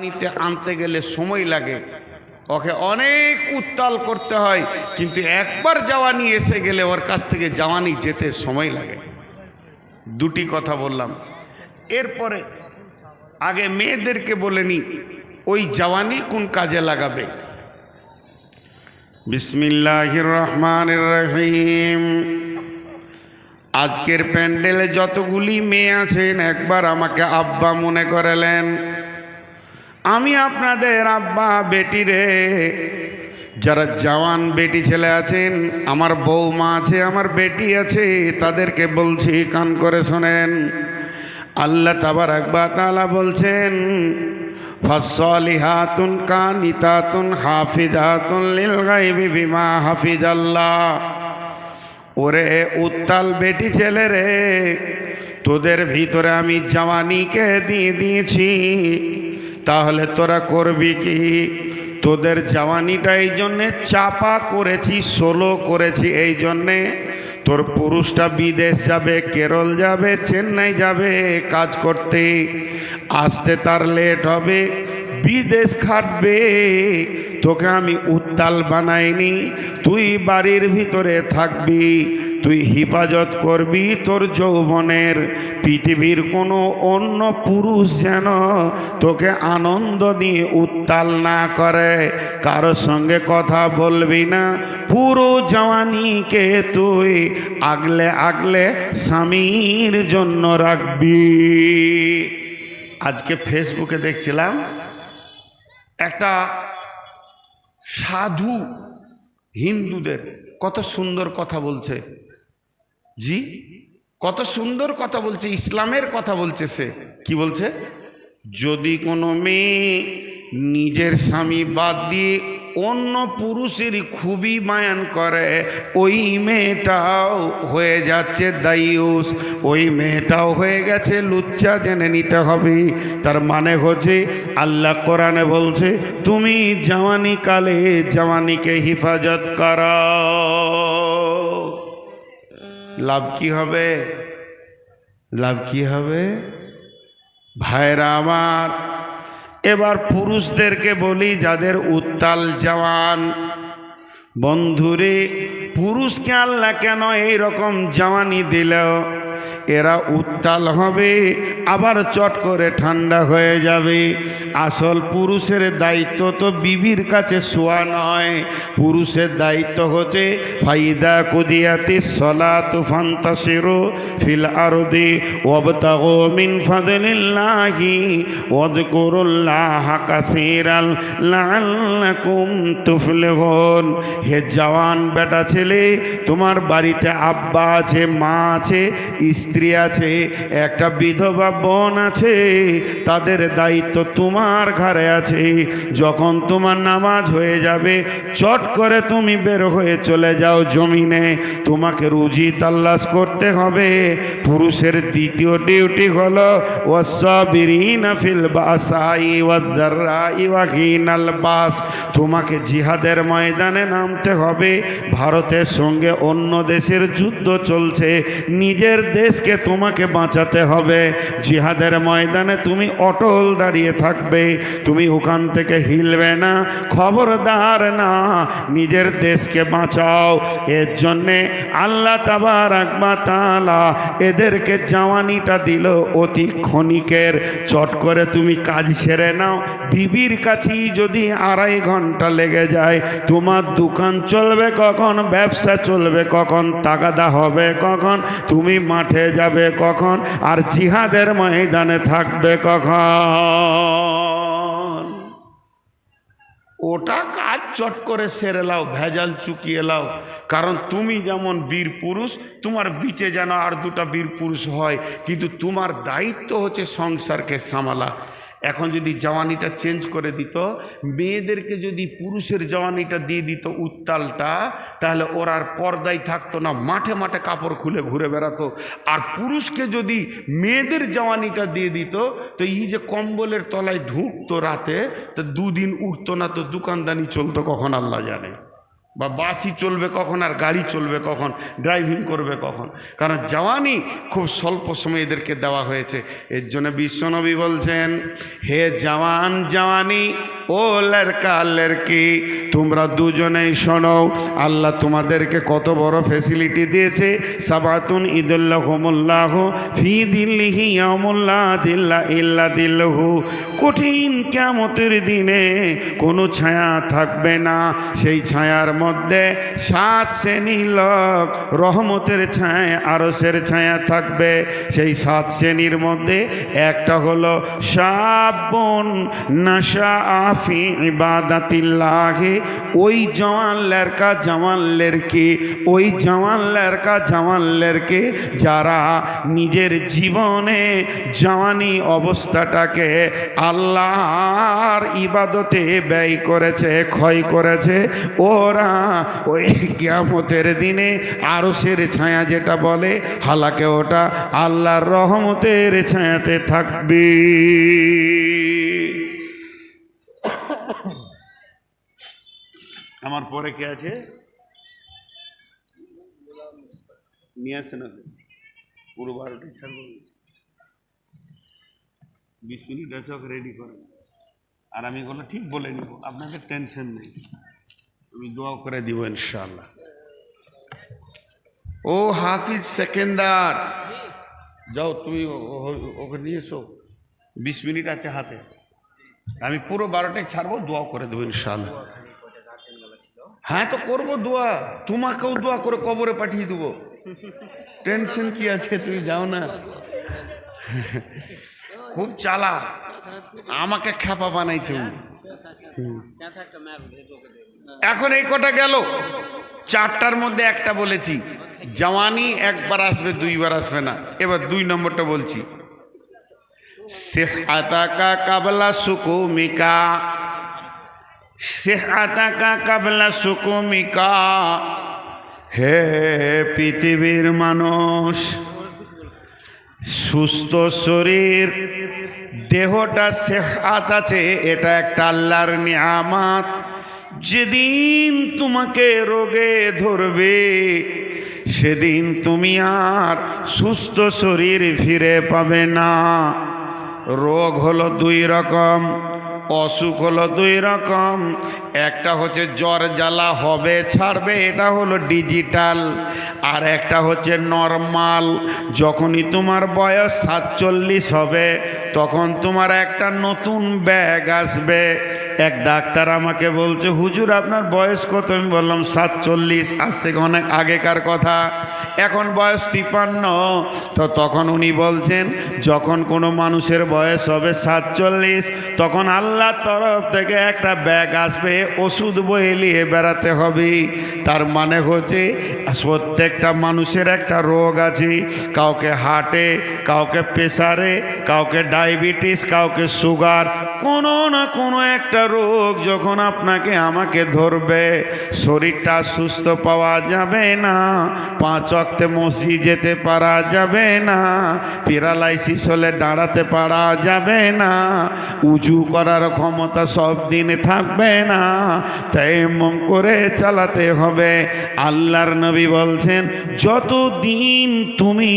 নিতে আনতে গেলে সময় লাগে, ওকে অনেক উত্তাল করতে হয়, কিন্তু একবার জাওয়ানি এসে গেলে ওর কাছ থেকে জাওয়ানি যেতে সময় লাগে। দুটি কথা বললাম। এরপরে আগে মেয়েদেরকে বলে নি ওই জাওয়ানি কোন কাজে লাগাবে। বিসমিল্লাহির রহমানির রহিম। আজকের প্যান্ডেলে যতগুলি মেয়ে আছেন একবার আমাকে আব্বা মনে করেলেন। আমি আপনাদের আব্বা বেটি রে। যারা জওয়ান বেটি ছেলে আছেন, আমার বৌমা আছে, আমার বেটি আছে, তাদেরকে বলছি কান করে শোনেন। আল্লাহ তাবারাক ওয়া তাআলা বলছেন ফাসসালিহাতুন কানিতাতুন হাফিজাতুন লিল গায়বি বিমা হাফিজাল্লাহ। ওরে উত্তাল বেটি ছেলে রে, তোদের ভিতরে আমি জাওয়ানিকে দিয়ে দিয়েছি, তাহলে তোরা করবি কি? তোদের জাওয়ানিটা এই জন্যে চাপা করেছি, সোলো করেছি, এই জন্যে তোর পুরুষটা বিদেশ যাবে, কেরল যাবে, চেন্নাই যাবে কাজ করতে, আসতে তার লেট হবে, বিদেশ খাটবে। তোকে আমি উত্তাল বানাইনি, তুই বাড়ির ভিতরে থাকবি, তুই হিফাজত করবি তোর যৌবনের। পৃথিবীর কোনো অন্য পুরুষ যেন তোকে আনন্দ দিয়ে উত্তাল না করে, কারোর সঙ্গে কথা বলবি না। পুরো জওয়ানিকে তুই আগলে আগলে স্বামীর জন্য রাখবি। আজকে ফেসবুকে দেখছিলাম একটা সাধু হিন্দুদের কত সুন্দর কথা বলছে। জি, কত সুন্দর কথা বলছে, ইসলামের কথা বলছে। সে কি বলছে? যদি কোনো মেয়ে নিজের স্বামী বাদ দিয়ে অন্য পুরুষের খুবই মায়ান করে, ওই মেয়েটাও হয়ে যাচ্ছে দায়ুস, ওই মেয়েটাও হয়ে গেছে লুচ্চা, জেনে নিতে হবে। তার মানে হচ্ছে আল্লাহ কোরআনে বলছে তুমি জওয়ানি কালে জওয়ানিকে হিফাজত করো। লাভ কি হবে? লাভ কি হবে ভাইরা আমার? এবার পুরুষদেরকে বলি যাদের উত্তাল জওয়ান, বন্ধুরে, পুরুষকে আল্লাহ কেন এই রকম জওয়ানি দিল? এরা উত্তাল হবে, আবার চট করে ঠান্ডা হয়ে যাবে। আসল পুরুষের দায়িত্ব তো বিবির কাছে শোয়া নয়, পুরুষের দায়িত্ব হচ্ছে ফাইদা কুদিয়াতিস সালাতু ফান্তাশিরু ফিল আরদি ওয়াবতাগু মিন ফাদলিল্লাহি ওয়াযকুরুল্লাহা কাসীরান লাআল্লাকুম তুফলিহুন। হে জওয়ান বেটা ছেলে, তোমার বাড়িতে আব্বা আছে, মা আছে, স্ত্রী আছে, একটা বিধবা বোন আছে, তাদের দায়িত্ব তোমার ঘরে আছে। যখন তোমার নামাজ হয়ে যাবে চট করে তুমি বের হয়ে চলে যাও জমিনে, তোমাকে রুজি তালাশ করতে হবে। পুরুষের দ্বিতীয় ডিউটি হলো ওয়াসসাবিরিনা ফিল বাসাই ওয়াদ-দাররাই ওয়া হিনাল বাস। তোমাকে জিহাদের ময়দানে নামতে হবে। ভারতের সঙ্গে অন্য দেশের যুদ্ধ চলছে, নিজের দেশকে তোমাকে বাঁচাতে হবে। জিহাদের ময়দানে তুমি অটল দাঁড়িয়ে থাকবে, তুমি ওখান থেকে হিলবে না, খবরদার না, নিজের দেশকে বাঁচাও। এর জন্যে আল্লাহ তাবারাক ওয়া তাআলা এদেরকে জাওয়ানিটা দিল অতি ক্ষণিকের। চট করে তুমি কাজ সেরে নাও। বিবির কাছেই যদি 2.5 ঘন্টা লেগে যায়, তোমার দোকান চলবে কখন, ব্যবসা চলবে কখন, তাগাদা হবে কখন, তুমি মাঠে যাবে কখন, আর জিহাদের ময়দানে থাকবে কখন? ওটা কাজ চট করে সেরে লাও, ভেজাল চুকিয়ে লাও। কারণ তুমি যেমন বীর পুরুষ, তোমার বিচে যেন আর 2টা বীর পুরুষ হয়, কিন্তু তোমার দায়িত্ব হচ্ছে সংসারকে সামালা। এখন যদি জওয়ানিটা চেঞ্জ করে দিত, মেয়েদেরকে যদি পুরুষের জওয়ানিটা দিয়ে দিত উত্তালটা, তাহলে ওরা আর পর্দায় থাকতো না, মাঠে মাঠে কাপড় খুলে ঘুরে বেড়াতো। আর পুরুষকে যদি মেয়েদের জওয়ানিটা দিয়ে দিত, তো এই যে কম্বলের তলায় ঢুকতো রাতে, তো 2 দিন উঠতো না, তো দোকানদানি চলতো কখন আল্লাহ জানে। বা বাসই চলবে কখন আর গাড়ি চলবে কখন, ড্রাইভিং করবে কখন, কারণ জওয়ানি খুব স্বল্প সময় এদেরকে দেওয়া হয়েছে। এর জন্য বিশ্বনবী বলছেন, হে জওয়ান জওয়ানি ও লড়কা লড়কি, তোমরা দুজনেই শোনো, আল্লাহ তোমাদেরকে কত বড় ফ্যাসিলিটি দিয়েছে। সাবাতুন ইদুল্লাহুমুল্লাহ ফি দিল্লিহি ইয়ামুল্লা দিল্লা ইল্লা দিল্লাহু, কঠিন কিয়ামতের দিনে কোনো ছায়া থাকবে না, সেই ছায়ার মধ্যে 7 শ্রেণীর লোক, রহমতের ছায়া আরশের ছায়া থাকবে। সেই 7 শ্রেণীর মধ্যে একটা হলো শাবুন নাশা ফি ইবাদাতিল্লাহ, ওই জওয়ান লড়কা জওয়ান লড়কি, ওই জওয়ান লড়কা জওয়ান লড়কি যারা নিজের জীবনে জওয়ানি অবস্থাটাকে আল্লাহর ইবাদতে ব্যয় করেছে, ক্ষয় করেছে, ওরা ওই কিয়ামতের দিনে আরশের ছায়া যেটা বলে, হালাকে ওটা আল্লাহর রহমতের ছায়াতে থাকবে। আমার পরে কে আছে নিয়ে আসে না, পুরো 12টা ছাড়বো, 20 মিনিট আছে, ওকে রেডি করে, আর আমি বললাম ঠিক বলে নিব, আপনাদের টেনশন নেই, আমি দোয়া করে দিব ইনশাআল্লাহ। ও হাফিজ সেকেন্দার, যাও তুমি ওকে নিয়ে এসো, 20 মিনিট আছে হাতে, আমি পুরো 12টায় ছাড়বো, দোয়া করে দেবো ইনশাআল্লাহ। হ্যাঁ তো করবো দোয়া, তোমাকেও দোয়া করে কবরে পাঠিয়ে দেবো, টেনশন কি আছে, তুমি যাও না। খুব চালা, আমাকে খ্যাপা বানাইছে। এখন এই কটা গেল, 4টার মধ্যে একটা বলেছি, জওয়ানি একবার আসবে, 2বার আসবে না। এবার 2 নম্বরটা বলছি, সিহআতাকা কাবলা সুকুমিকা, সিহআতাকা কাবলা সুকুমিকা, হে পৃথিবীর মানুষ, সুস্থ শরীর, দেহটা সিহআত আছে, এটা একটা আল্লাহর নিয়ামত। যেদিন তোমাকে রোগে ধরবে, সেদিন তুমি আর সুস্থ শরীর ফিরে পাবে না। রোগ হলো 2 রকম, অসুখ হলো 2 রকম, একটা হচ্ছে জ্বর জ্বালা হবে ছাড়বে, এটা হলো ডিজিটাল, আর একটা হচ্ছে নরমাল। যখনই তোমার বয়স 47 হবে, তখন তোমার একটা নতুন ব্যাগ আসবে। এক ডাক্তার আমাকে বলছে, হুজুর আপনার বয়স কত? আমি বললাম 47। আজ থেকে অনেক আগেকার কথা, এখন বয়স 53। তো তখন উনি বলছেন, যখন কোনো মানুষের বয়স হবে 47, তখন আল্লাহর তরফ থেকে একটা ব্যাগ আসবে, ওষুধ বয়ে নিয়ে বেড়াতে হবে। তার মানে হচ্ছে প্রত্যেকটা মানুষের একটা রোগ আছে, কাউকে হার্টে, কাউকে প্রেসারে, কাউকে ডায়াবেটিস, কাউকে সুগার, কোনো না কোনো একটা রোগ যখন আপনাকে আমাকে ধরবে, শরীরটা সুস্থ পাওয়া যাবে না, 5 ওয়াক্তে মসজিদ যেতে পারা যাবে না, প্যারালাইসিস হলে দাঁড়াতে পারা যাবে না, উজু করার ক্ষমতা সব দিনে থাকবে না, তায়াম্মুম করে চালাতে হবে। আল্লাহর নবী বলছেন, যতদিন তুমি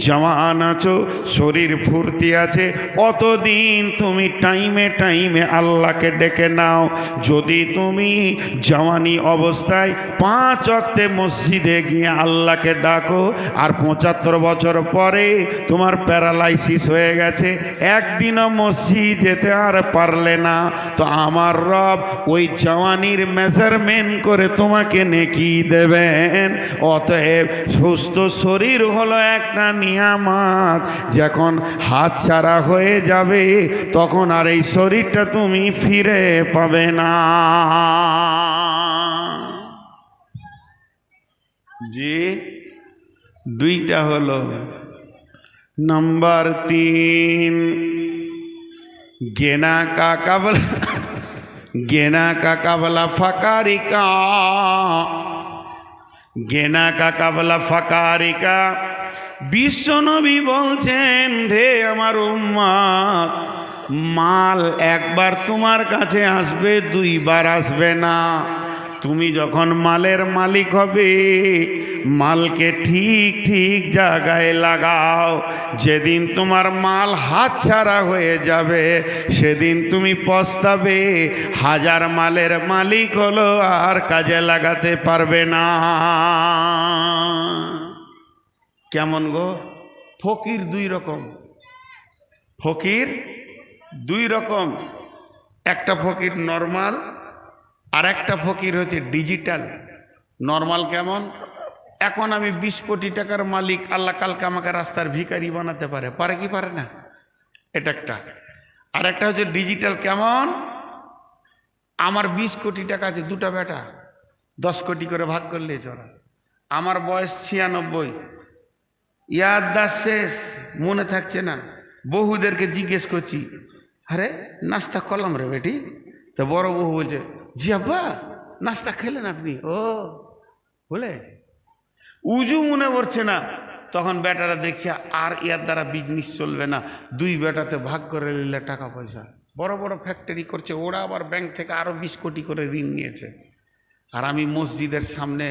জওয়ান আছো, শরীর ফুর্তি আছে, অতদিন তুমি টাইমে টাইমে আল্লাহকে ডেকে নাও। যদি তুমি জওয়ানি অবস্থায় 5 ওয়াক্তে মসজিদে গিয়ে আল্লাহকে ডাকো, আর 75 বছর পরে তোমার প্যারালাইসিস হয়ে গেছে, একদিনও মসজিদ যেতে আর পারলে না, তো আমার রব ওই জওয়ানির মেজারমেন্ট করে তোমাকে নেকি দেবেন। অতএব সুস্থ শরীর হলো একটা নিয়ামত, যখন হাত ছাড়া হয়ে যাবে, তখন আর এই শরীরটা তুমি ফিরে পাবে না। জি, 2টা হলো। নাম্বার 3, গেনা কা কাবলা, গেনা কা কাবলা ফাকারিকা, গেনা কা কাবলা ফাকারিকা। বিশ্বনবী বলছেন, রে আমার উম্মত, মাল একবার তোমার কাছে আসবে, 2বার আসবে না। তুমি যখন মালের মালিক হবে মালকে ঠিক ঠিক জায়গায় লাগাও। যেদিন তোমার মাল হাতছাড়া হয়ে যাবে সেদিন তুমি পস্তাবে, হাজার মালের মালিক হলো আর কাজে লাগাতে পারবে না। কেমন গো? ফকির দুই রকম, ফকির দুই রকম। একটা ফকির নরমাল, আর একটা ফকির হচ্ছে ডিজিটাল। নরমাল কেমন? এখন আমি 20 কোটি টাকার মালিক, আল্লাহ কালকে আমাকে রাস্তার ভিখারি বানাতে পারে, পারে কি পারে না? এটা একটা। আর একটা হচ্ছে ডিজিটাল। কেমন? আমার 20 কোটি টাকা আছে, দুটা বেটা, 10 কোটি করে ভাগ করলে চলা। আমার বয়স 96, ইয়াদদাস শেষ, মনে থাকছে না। বহুদেরকে জিজ্ঞেস করছি, আরে নাস্তা করলাম রে বেটি? তো বড় বহু বলছে, জি আব্বা নাস্তা খেলেন আপনি? ও বলে উজু মনে পড়ছে না। তখন বেটারা দেখছে আর ইয়ার দ্বারা বিজনেস চলবে না, দুই বেটাতে ভাগ করে নিলে টাকা পয়সা। বড় বড় ফ্যাক্টরি করছে, ওরা আবার ব্যাংক থেকে আরও 20 কোটি করে ঋণ নিয়েছে। আর আমি মসজিদের সামনে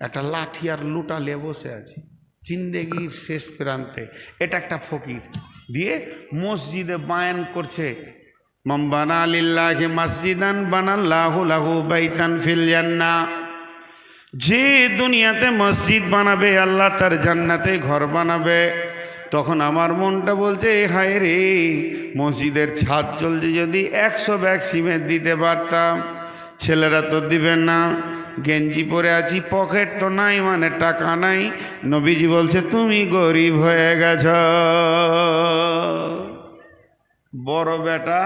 একটা লাঠি আর লুটা নিয়ে বসে আছি, জিন্দেগির শেষ প্রান্তে। এটা একটা ফকির। দিয়ে মসজিদে বায়ান করছে, মান বানা লিল্লাহি মসজিদান বানাল্লাহু লাহু বাইতান ফিল জান্নাহ। যে দুনিয়াতে মসজিদ বানাবে আল্লাহ তার জান্নাতে ঘর বানাবে। তখন আমার মনটা বলছে, হায় রে, মসজিদের ছাদ চলছে, যদি 100 ব্যাগ সিমেন্ট দিতে পারতাম। ছেলেরা তো দিবেন না, গেঞ্জি পরে আছি, পকেট তো নাই, মানে টাকা নাই। নবীজি বলছে তুমি গরিব হয়ে গেছ। বড় বেটা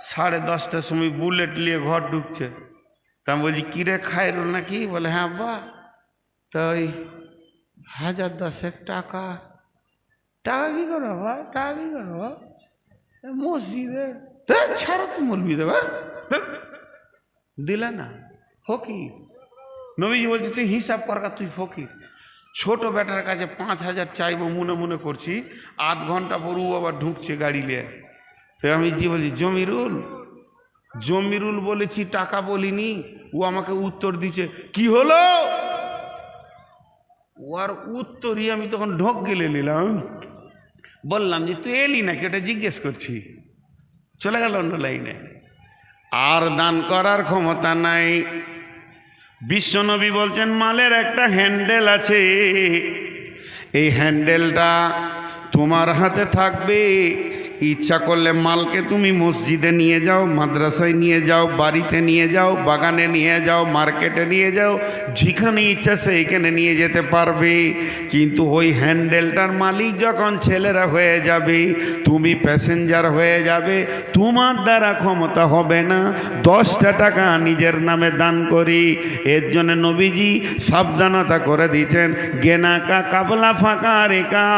10:30টার সময় বুলেট নিয়ে ঘর ঢুকছে। তা আমি বলছি, কিরে খায়রুল নাকি? বলে হ্যাঁ বা। তো ওই 1010 টাকা। টাকা কী করো বা? টাকা কী করো? মসজিদে ছাড়া তো মলবি দেবার দিলে না। ফকির। নবীজি বলছে তুই হিসাব করা, তুই ফকির। ছোট বেটার কাছে 5000 চাইবো মনে মনে করছি, আধ ঘন্টা পর ও আবার ঢুকছে গাড়ি নিয়ে। তো আমি জি বলছি, জমিরুল বলেছি, টাকা বলিনি। ও আমাকে উত্তর দিচ্ছে, কি হলো? ও আর উত্তরই আমি তখন ঢোক গেলে নিলাম। বললাম যে তুই এলি নাকি, ওটা জিজ্ঞেস করছি। চলে গেল অন্য লাইনে। আর দান করার ক্ষমতা নাই। বিশ্বনবী বলছেন মালের একটা হ্যান্ডেল আছে, এই হ্যান্ডেলটা তোমার হাতে থাকবে। ইচ্ছা করলে মালকে তুমি মসজিদে নিয়ে যাও, মাদ্রাসায় নিয়ে যাও, বাড়িতে নিয়ে যাও, বাগানে নিয়ে যাও, মার্কেটে নিয়ে যাও, যেখানে ইচ্ছা সেইখানে নিয়ে যেতে পারবে। কিন্তু ওই হ্যান্ডেলটার মালিক যখন ছেলেরা হয়ে যাবে, তুমি প্যাসেঞ্জার হয়ে যাবে, তোমার দ্বারা ক্ষমতা হবে না 10টা টাকা নিজের নামে দান করি। এর জন্য নবীজি সাবধানতা করে দিয়েছেন, গেনাকা কাবলা ফাঁকা রেখা।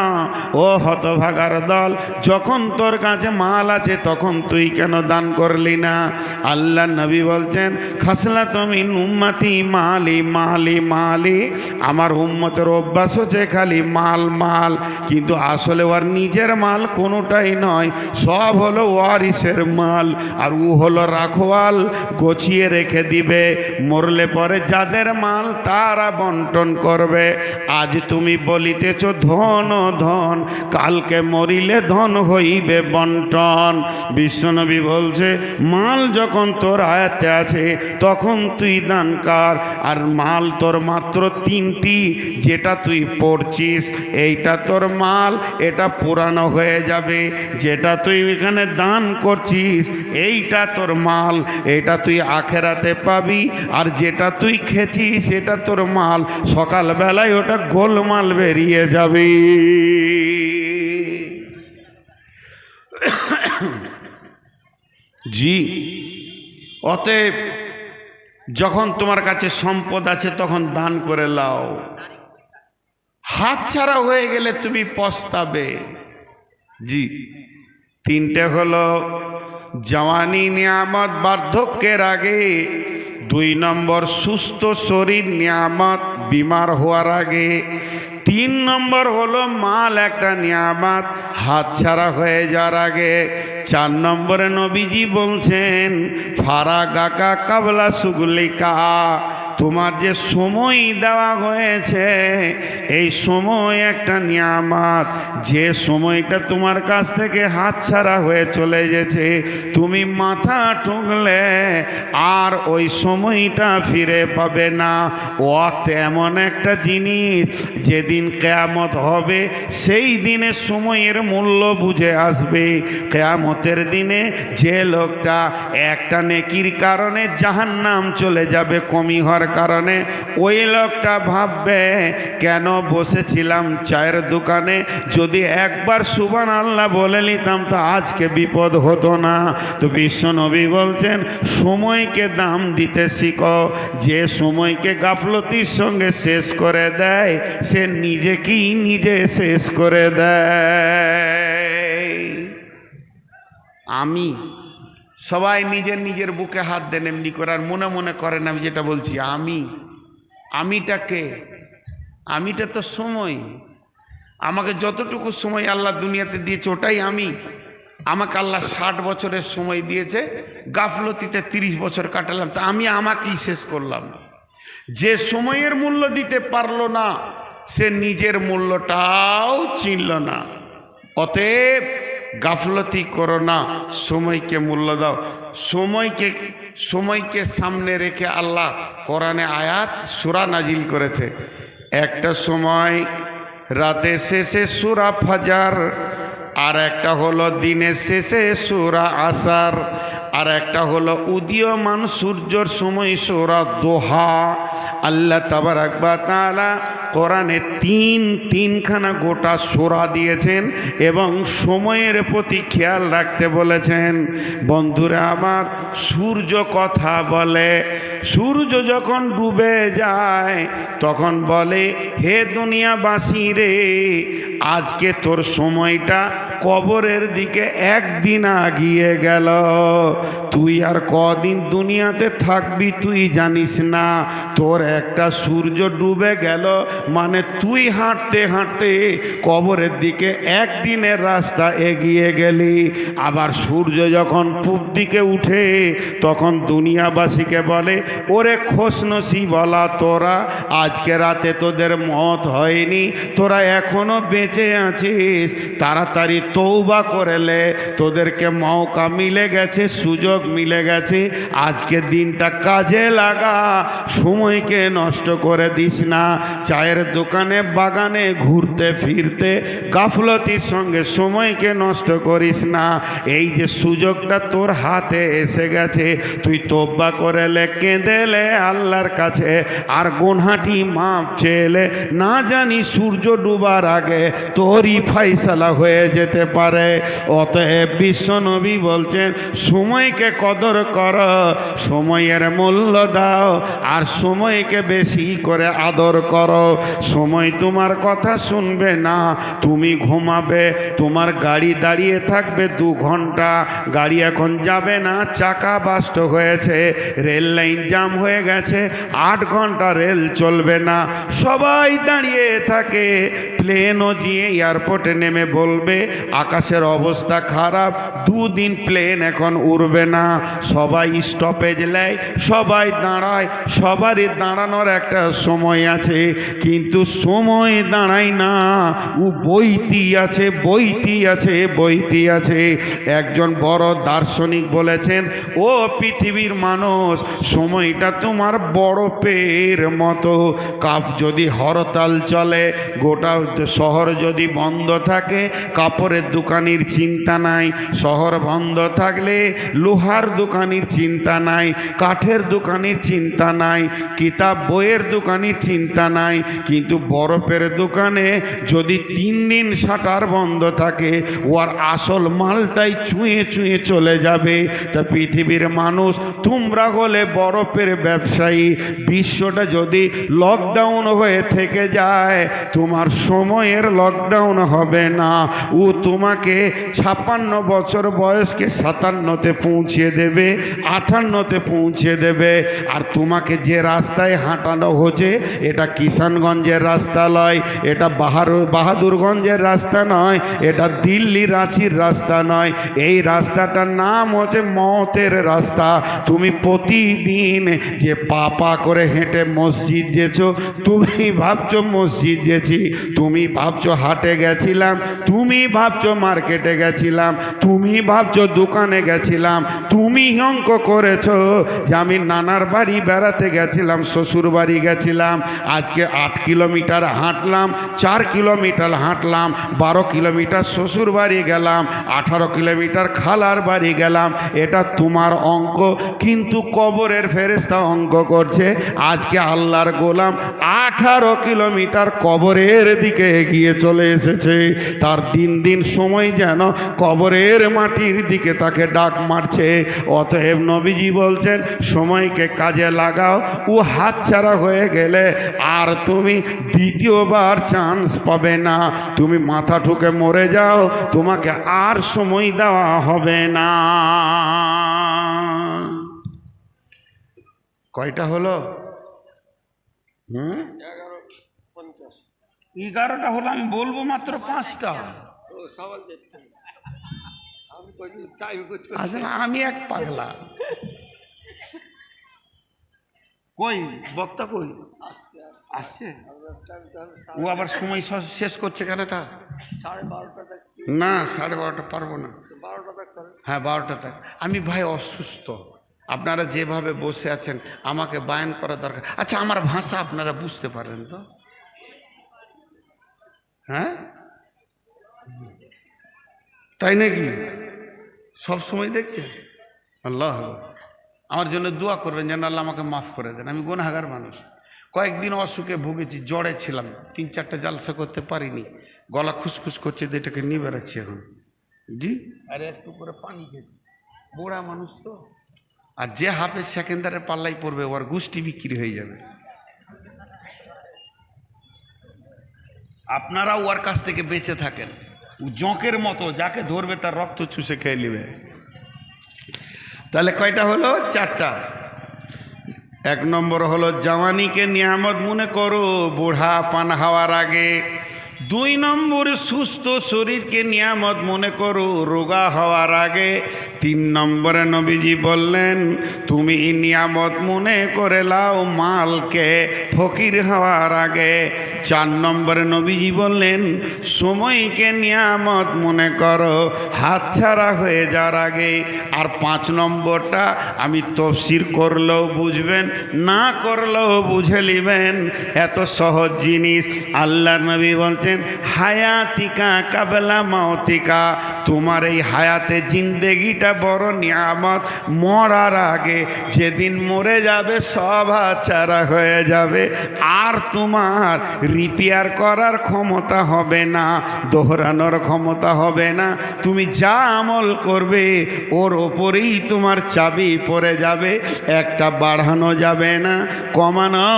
ও হতভাগার দল, যখন তোর কাছে মাল আছে তখন তুই কেন দান করলি না? আল্লাহ নবী বলছেন, খাসলা তুমি উম্মতি মালি মালি মালি। আমার উম্মতের অভ্যাস হচ্ছে খালি মাল মাল, কিন্তু আসলে ওর নিজের মাল কোনোটাই নয়, সব হলো ওয়ারিসের মাল। আর ও হলো রাখওয়াল, গছিয়ে রেখে দিবে, মরলে পরে যাদের মাল তারা বন্টন করবে। আজ তুমি বলিতেছ ধন ধন, কালকে মরিলে ধন হইবে বন্টন। বিশ্বনবী বলছে মাল যখন তোর আয়াতে আছে তখন তুই দান কর। আর মাল তোর মাত্র 3টি, যেটা তুই পড়ছিস এইটা তোর মাল, এটা পুরানো হয়ে যাবে। যেটা তুই এখানে দান করছিস এইটা তোর মাল, এটা তুই আখেরাতে পাবি। আর যেটা তুই খেছিস এটা তোর মাল, সকালবেলায় ওটা গোলমাল বেরিয়ে যাবে। জি, অতএব যখন তোমার কাছে সম্পদ আছে তখন দান করে লাও, হাত ছাড়া হয়ে গেলে তুমি পস্তাবে। জি, 3টে হলো জওয়ানি নিয়ামত বার্ধক্যের আগে, 2 নম্বর সুস্থ শরীর নিয়ামত বিমার হওয়ার আগে, 3 নম্বর হলো মাল একটা নিয়ামত হাতছাড়া হয়ে যাওয়ার আগে। 4 নম্বরে নবীজি বলছেন ফারাগাকা কাবলা সুগলিকা, তোমার যে সময় দেওয়া হয়েছে এই সময় একটা নিয়ামত, যে সময়টা তোমার কাছ থেকে হাতছাড়া হয়ে চলে গেছে, তুমি মাথা ঠুকলে আর ওই সময়টা ফিরে পাবে না। ওয়াক্ত এমন একটা জিনিস, যেদিন কিয়ামত হবে সেই দিনে সময়ের মূল্য বুঝে আসবে। কিয়ামতের দিনে যে লোকটা একটা নেকির কারণে জাহান্নাম চলে যাবে কমি হওয়ার কারণে, ওই লোকটা ভাববে কেন বসেছিলাম চায়ের দোকানে, যদি একবার সুবহানাল্লাহ বলে নিতাম তো আজকে বিপদ হতো না। তো বিশ্ব নবী বলছেন সময়কে দাম দিতে শিখো। যে সময়কে গাফলতির সঙ্গে শেষ করে দেয় সে নিজেকেই নিজে শেষ করে দেয়। আমি সবাই নিজের নিজের বুকে হাত দেন এমনি করে, আর মনে মনে করেন আমি যেটা বলছি আমিটাকে, আমিটা তো সময়। আমাকে যতটুকু সময় আল্লাহ দুনিয়াতে দিয়েছে ওটাই আমি। আমাকে আল্লাহ 60 বছরের সময় দিয়েছে, গাফলতিতে 30 বছর কাটালাম, তা আমি আমাকেই শেষ করলাম। যে সময়ের মূল্য দিতে পারলো না সে নিজের মূল্যটাও চিনল না। অতএব গাফলতি করো না, সময়কে মূল্য দাও। সময়কে সামনে রেখে আল্লাহ কোরআনে আয়াত সূরা নাজিল করেছে। একটা সময় রাতের শেষে সূরা ফাজার, আর একটা হলো দিনের শেষে সূরা আসর, আর একটা হলো উদীয়মান সূর্যর সময় সূরা দোহা। আল্লাহ তাবারাক ওয়া তাআলা কোরআনে তিনখানা গোটা সূরা দিয়েছেন এবং সময়ের প্রতি খেয়াল রাখতে বলেছেন। বন্ধুরা আমার, সূর্য কথা বলে। সূর্য যখন ডুবে যায় তখন বলে, হে দুনিয়াবাসী রে, আজকে তোর সময়টা কবরের দিকে একদিন আগিয়ে গেল। তুই আর কদিন দুনিয়াতে থাকবি তুই জানিস না। তোর একটা সূর্য ডুবে গেল মানে তুই হাঁটতে হাঁটতে কবরের দিকে একদিনের রাস্তা এগিয়ে গেলি। আবার সূর্য যখন পূব দিকে উঠে তখন দুনিয়াবাসীকে বলে, ওরে খোশনসিবওয়ালা তোরা, আজকে রাতে তোদের মত হয়নি, তোরা এখনো বেঁচে আছিস, তাড়াতাড়ি তওবা করেলে, তোদেরকে মৌকা মিলে গেছে, সুযোগ মিলে গেছে, আজকে দিনটা কাজে লাগা, সময়কে নষ্ট করে দিস না। চায়ের দোকানে বাগানে ঘুরতে ফিরতে গাফলতির সঙ্গে সময়কে নষ্ট করিস না। এই যে সুযোগটা তোর হাতে এসে গেছে, তুই তওবা করেলে, কেঁদেলে আল্লাহর কাছে, আর গুনহাটি মাপ চেলে, না জানি সূর্য ডুবার আগে তোরই ফাইসালা হয়ে যেতে পারে। অতএব বিশ্বনবী বলছেন সময়কে কদর করো, সময়ের মূল্য দাও, আর সময়কে বেশি করে আদর করো। সময় তোমার কথা শুনবে না, তুমি ঘুমাবে, তোমার গাড়ি দাঁড়িয়ে থাকবে 2 ঘন্টা, গাড়ি এখন যাবে না, চাকা বাস্ট হয়েছে, রেল লাইন জাম হয়ে গেছে, 8 ঘন্টা রেল চলবে না, সবাই দাঁড়িয়ে থাকে। প্লেনও গিয়ে এয়ারপোর্টে নেমে বলবে আকাশের অবস্থা খারাপ, 2 দিন প্লেন এখন উড়বে না। সবাই স্টপেজ নেয়, সবাই দাঁড়ায়, সবারই দাঁড়ানোর একটা সময় আছে, কিন্তু সময় দাঁড়ায় না, ও বইতি আছে, বইতি আছে, বইতি আছে। একজন বড় দার্শনিক বলেছেন, ও পৃথিবীর মানুষ, সময়টা তোমার বরফের মতো। কাপ যদি হরতাল চলে, গোটা শহর যদি বন্ধ থাকে, কাপড়ের দোকানের চিন্তা নাই, শহর বন্ধ থাকলে লোহার দোকানের চিন্তা নাই, কাঠের দোকানের চিন্তা নাই, কিতাব বইয়ের দোকানের চিন্তা নাই, কিন্তু বরফের দোকানে যদি 3 দিন শাটার বন্ধ থাকে, ওর আসল মালটাই চুঁয়ে চুঁয়ে চলে যাবে। তা পৃথিবীর মানুষ, তোমরা হলে বরফের ব্যবসায়ী, বিশ্বটা যদি লকডাউন হয়ে থেকে যায়, তোমার সময়ের লকডাউন হবে না, ও তোমাকে 56 বছর বয়সকে 57তে পৌঁছে দেবে, 58তে পৌঁছে দেবে। আর তোমাকে যে রাস্তায় হাঁটানো হচ্ছে এটা কিষানগঞ্জের রাস্তা নয়, এটা বাহাদুরগঞ্জের রাস্তা নয়, এটা দিল্লি রাঁচির রাস্তা নয়। এই রাস্তাটার নাম হচ্ছে মতের রাস্তা। তুমি প্রতিদিন যে পা করে হেঁটে মসজিদ যেছো, তুমি ভাবছো মসজিদ যেছি, তুমি ভাবছো হাটে গেছিলাম, তুমি ভাবছো মার্কেটে গেছিলাম, তুমি ভাবছো দোকানে গেছিলাম, তুমি অঙ্ক করেছো যে আমি নানার বাড়ি বেড়াতে গেছিলাম, শ্বশুর বাড়ি গেছিলাম, আজকে 8 কিলোমিটার হাঁটলাম, 4 কিলোমিটার হাঁটলাম, 12 কিলোমিটার শ্বশুর বাড়ি গেলাম, 18 কিলোমিটার খালার বাড়ি গেলাম। এটা তোমার অঙ্ক, কিন্তু কবরের ফেরেশতা অঙ্ক করছে আজকে আল্লাহর গোলাম 18 কিলোমিটার কবরের দিকে এগিয়ে চলে এসেছে। তার দিন দিন সময় যেন কবরের মাটির দিকে তাকে ডাক মারছে। অতএব নবীজি বলছেন সময়কে কাজে লাগাও, ও হাতছাড়া হয়ে গেলে আর তুমি দ্বিতীয়বার চান্স পাবে না। তুমি মাথা ঠুকে মরে যাও, তোমাকে আর সময় দেওয়া হবে না। কয়টা হলো? 11টা হলো। আমি বলবো মাত্র 5টা। আসলে আমি এক পাগলা। কই বক্তা কই আসছে? ও আবার সময় শেষ করছে কেন? তা না 12:30 পারবো না। হ্যাঁ 12টা তক। আমি ভাই অসুস্থ, আপনারা যেভাবে বসে আছেন আমাকে বায়ান করা দরকার। আচ্ছা আমার ভাষা আপনারা বুঝতে পারেন তো? হ্যাঁ তাই নাকি? সব সময় দেখছেন? আল্লাহ আমার জন্য দোয়া করবেন যেন আল্লাহ আমাকে মাফ করে দেন। আমি গুনাহগার মানুষ, কয়েকদিন অসুখে ভুগেছি, জ্বরে ছিলাম, 3-4টা জালসা করতে পারিনি, গলা খুসখুস করছে, এটাকে নিয়ে বেড়াচ্ছি এখন। জি আরে একটু করে পানি খেয়েছি, বুড়া মানুষ তো। আর যে হাফেজ সেকেন্দারের পাল্লাই পড়বে ওর গোষ্ঠী বিক্রি হয়ে যাবে। আপনারাও ওর কাছ থেকে বেঁচে থাকেন। জঁকের মতো যাকে ধরবে তার রক্ত চুষে খেয়ে নেবে। তাহলে কয়টা হলো? 4টা। 1 নম্বর হলো জওয়ানিকে নিয়ামত মনে করো বুড়া পান হওয়ার আগে। 2 নম্বর সুস্থ শরীরকে নিয়ামত মনে করো রোগা হওয়ার আগে। 3 নম্বরে নবীজি বললেন তুমি নিয়ামত মনে করে লাও মালকে ফকির হওয়ার আগে। 4 নম্বরে নবীজি বললেন সময়কে নিয়ামত মনে করো হাতছাড়া হয়ে যাওয়ার আগে। আর 5 নম্বরটা আমি তফসির করলেও বুঝবেন, না করলেও বুঝে নেবেন, এত সহজ জিনিস। আল্লাহ নবী বলছেন হায়াতিকা কাবলা মাউতিকা, তোমার এই হায়াতে জিন্দেগিটা বড় নিয়ামত। মরার আগে যেদিন মরে যাবে সব হাতছাড়া হয়ে যাবে, আর তোমার রিপেয়ার করার ক্ষমতা হবে না, দোহরানোর ক্ষমতা হবে না। তুমি যা আমল করবে ওর ওপরেই তোমার চাবি পড়ে যাবে, একটা বাড়ানো যাবে না, কমানো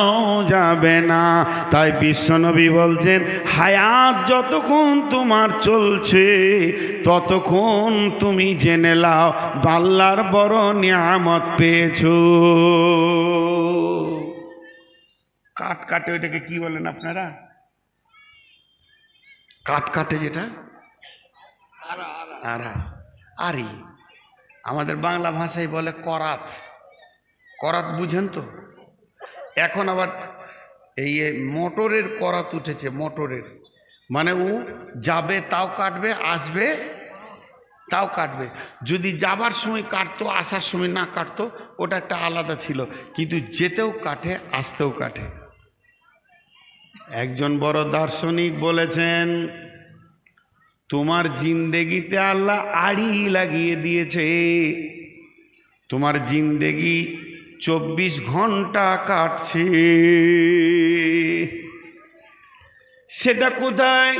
যাবে না। তাই বিশ্বনবী বলছেন হায়াত যতক্ষণ তোমার চলছে ততক্ষণ তুমি জেনে লাও আল্লাহর বড় নিয়ামত পেয়েছো। কাট কাটে ওইটাকে কি বলেন আপনারা? কাট কাটে যেটা আরা আরি, আমাদের বাংলা ভাষায় বলে করাত। করাত বুঝেন তো? এখন আবার এই মোটরের করাত উঠেছে, মোটরের মানে ও যাবে তাও কাটবে, আসবে তাও কাটবে। যদি যাবার সময় কাটতো আসার সময় না কাটতো ওটা একটা আলাদা ছিল, কিন্তু যেতেও কাটে আসতেও কাটে। একজন বড় দার্শনিক বলেছেন তোমার জিন্দেগিতে আল্লাহ আড়ি লাগিয়ে দিয়েছে, তোমার জিন্দেগি 24 ঘন্টা কাটছে। সেটা কোথায়?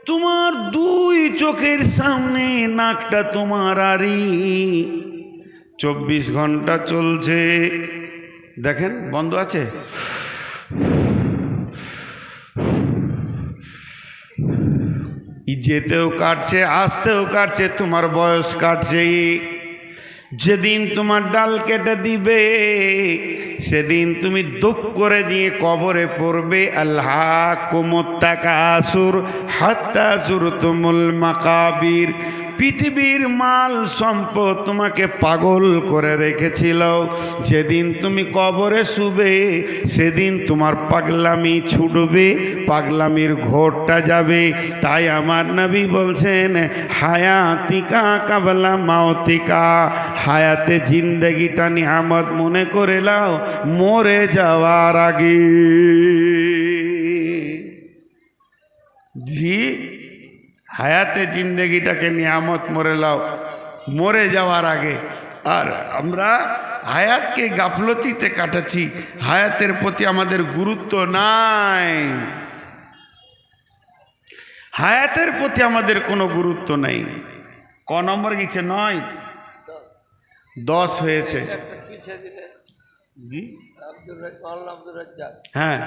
তোমার 2 চোখের সামনে নাকটা তোমার আড়ি, 24 ঘন্টা চলছে। দেখেন বন্ধ আছে, যেতেও কাটছে, আসতেও কাটছে, তোমার বয়স কাটছে। যেদিন তোমার ডাল কেটে দিবে সেদিন তুমি দুঃখ করে দিয়ে কবরে পড়বে। আল্লাহ কুমুত্তাকাসুর হাত্তা জুরতুমুল মাকাবির। পৃথিবীর মাল সম্পদ তোমাকে পাগল করে রেখেছিল। যেদিন তুমি কবরে শুবে সেদিন তোমার পাগলামি ছুটবে, পাগলামির ঘোরটা যাবে। তাই আমার নবী বলছেন, হায়াতিকা কাবলা মাওতিকা, হায়াতে জিন্দেগিটা নিয়ামত মনে করে নাও মরে যাওয়ার আগে। জি, হায়াতে জিন্দেগিটাকে নিয়ামত মরে লাও মরে যাওয়ার আগে। আর আমরা হায়াতকে গাফলতিতে কাটাচ্ছি, হায়াতের প্রতি আমাদের গুরুত্ব নাই, হায়াতের প্রতি আমাদের কোনো গুরুত্ব নেই। ক নম্বর গেছে? 9 10 হয়েছে। জি হ্যাঁ,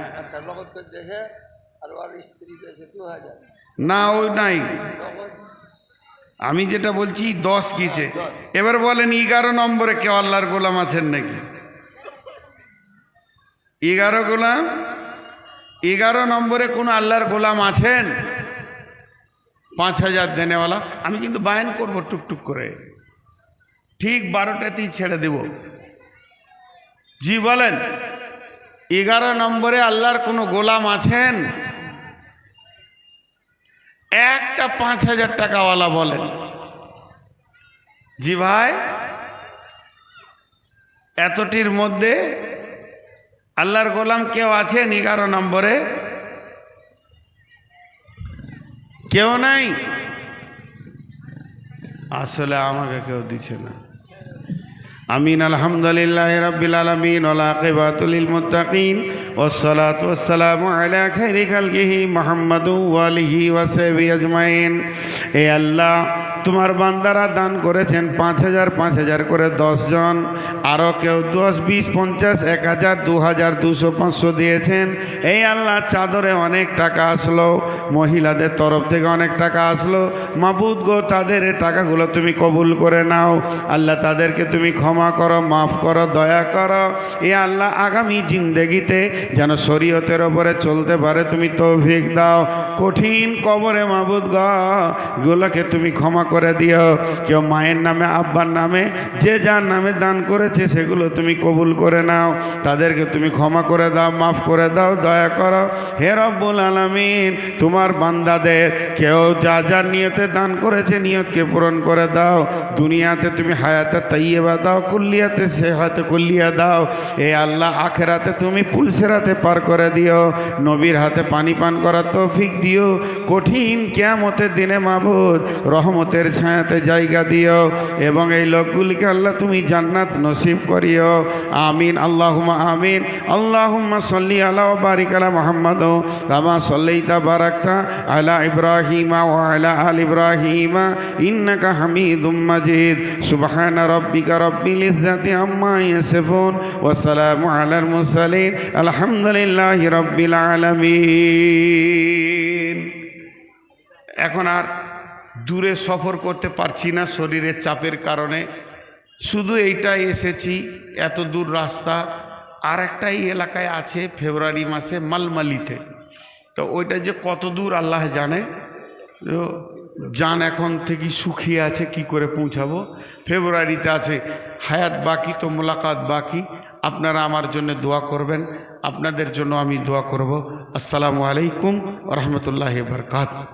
না ওই নাই, আমি যেটা বলছি 10 গেছে। এবার বলেন 11 নম্বরে কেউ আল্লাহর গোলাম আছেন নাকি? 11 গোলাম, 11 নম্বরে কোন আল্লাহর গোলাম আছেন? 5000 দেনেওয়ালা। আমি কিন্তু বায়ান করব টুকটুক করে, ঠিক 12টাতেই ছেড়ে দেব। জি বলেন, 11 নম্বরে আল্লাহর কোনো গোলাম আছেন? একটা 5000 টাকাওয়ালা বলেন। জি ভাই, এতটির মধ্যে আল্লাহর গোলাম কেউ আছেন 11 নম্বরে? কেউ নাই। আসলে আমাকে কেউ দিচ্ছে না। আমিন। আলহামদুলিল্লাহি রাব্বিল আলামিন ওয়াল আকিবাতুল লিল মুত্তাকিন ওয়াসসালাতু ওয়াসসালামু আলা খাইরি খালকিহি মুহাম্মাদু ওয়া আলিহি ওয়া সাহবিহি আজমাইন। এ আল্লাহ, তোমার বান্দারা দান করেছেন 5000 5000 করে 10 জন, আরও কেউ 10 20 50 1000 2000 200 500 দিয়েছেন। এই আল্লাহ, চাদরে অনেক টাকা আসলো, মহিলাদের তরফ থেকে অনেক টাকা আসলো। মাবুদ গো, তাদের এই টাকাগুলো তুমি কবুল করে নাও। আল্লাহ, তাদেরকে তুমি ক্ষমা করো, মাফ করো, দয়া করো। এ আল্লাহ, আগামী জিন্দেগিতে যেন শরীয়তের ওপরে চলতে পারে তুমি তৌফিক দাও। কঠিন কবরে মাবুদ গো, এগুলোকে তুমি ক্ষমা করে দিও। কেউ মায়ের নামে, আব্বার নামে, যে যার নামে দান করেছে সেগুলো তুমি কবুল করে নাও। তাদেরকে তুমি ক্ষমা করে দাও, মাফ করে দাও, দয়া করো। হে রব্বুল আলামিন, তোমার বান্দাদের কেউ যা যার নিয়তে দান করেছে নিয়তকে পূরণ করে দাও। দুনিয়াতে তুমি হায়াতে তাইয়্যিবা দাও, কুল্লিয়াতে সেহাতে কুল্লিয়া দাও। এ আল্লাহ, আখেরাতে তুমি পুলসেরাতে পার করে দিও। নবীর হাতে পানি পান করার তৌফিক দিও। কঠিন কিয়ামতের দিনে মাবুদ রহমতের ছায়াতে জায়গা দিও, এবং এই লোকগুলিকে আল্লাহ তুমি জান্নাত নসিব করিও। আমিন আল্লাহুম্মা আমিন। আল্লাহুম্মা সাল্লি আলা ওয়া বারিক আলা মুহাম্মাদ কামা সাল্লাইতা বারাকতা আলা ইব্রাহিম ওয়া আলা আলি ইব্রাহিম ইন্নাকা হামিদুম মাজিদ। সুবহানা রাব্বিকা রাব্বিল ইজ্জাতি আম্মা ইয়াসিফুন ওয়া সালামু আলাল মুরসালিন আলহামদুলিল্লাহি রাব্বিল আলামিন। এখন আর দূরে সফর করতে পারছি না শরীরের চাপের কারণে, শুধু এইটাই এসেছি, এত দূর রাস্তা। আর একটা এই এলাকায় আছে ফেব্রুয়ারি মাসে মালমালিতে, তো ওইটা যে কত দূর আল্লাহ জানে। জান এখন থেকে শুকিয়ে আছে, কি করে পৌঁছাবো। ফেব্রুয়ারিতে আছে, হায়াত বাকি তো মোলাকাত বাকি। আপনারা আমার জন্য দোয়া করবেন, আপনাদের জন্য আমি দোয়া করব। আসসালামু আলাইকুম ওয়া রাহমাতুল্লাহি ওয়া বারাকাতুহু।